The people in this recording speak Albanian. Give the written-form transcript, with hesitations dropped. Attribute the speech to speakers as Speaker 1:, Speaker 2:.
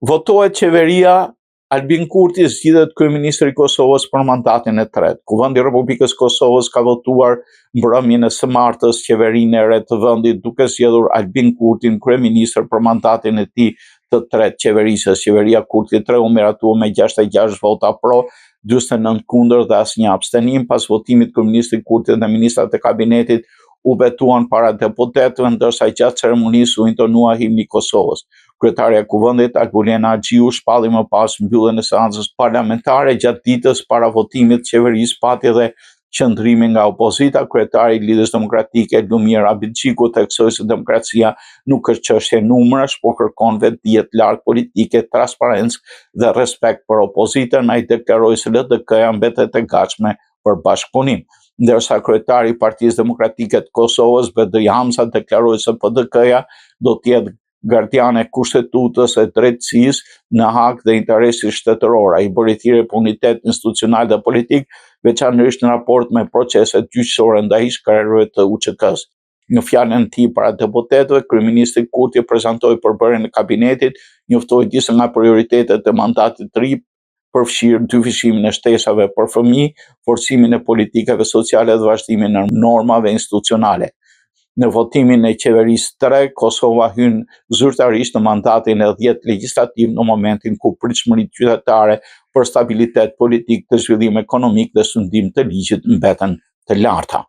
Speaker 1: Votohet qeveria, Albin Kurti zgjidhet kryeministri i Kosovës për mandatin e tretë. Kuvendi i Republikës Kosovës ka votuar mbrëmjen e së martës qeverinë e re të vendit duke zgjedhur Albin Kurtin kryeministër për mandatin e tij të tretë qeverisës. Qeveria Kurti 3 u miratua me 66 vota pro, 49 kundër dhe asnjë abstenim. Pas votimit kryeministri Kurti dhe ministrat e kabinetit u betuan para deputetëve, ndërsa gjatë ceremonisë u intonua himni i Kosovës. Kryetaria e Kuvendit Albulena Axhiu shpalli më pas mbylljen e seancës parlamentare. Gjatë ditës para votimit qeverisë pati edhe qëndrimi nga opozita. Kryetari i Lidhjes Demokratike Lumir Abidxiku theksoi se demokracia nuk është çështje numrash, por kërkon vetdijet larg politike, transparencë dhe respekt për opozitën. Ai deklaroi se LDK-ja mbetet e gatshme për bashkëpunim. Ndërsa kryetari i Partisë Demokratike të Kosovës Bedri Hamza deklaroi se PDK-ja do të jetë gardiane kushtetutës e drejtësisë në hak dhe interesit shtetëror. Ai bëri thirrje për unitet institucional dhe politik, veçanërisht në raport me proceset gjyqësore ndaj shkrerëve të UÇK-s. Në fjalën e tij para deputetëve, kryeministri Kurti prezantoi përbërjen e kabinetit, njoftoi disa nga prioritetet e mandatit të ri, përfshirë dyfishimin e shtesave për fëmijë, forcimin e politikave sociale dhe vazhdimin e normave institucionale. Në votimin e qeverisë 3, Kosova hyn zyrtarisht në mandatin e 10 legjislativ në momentin ku pritshmëritë qytetare për stabilitet politik, të zhvillim ekonomik dhe sundim të ligjit mbeten të larta.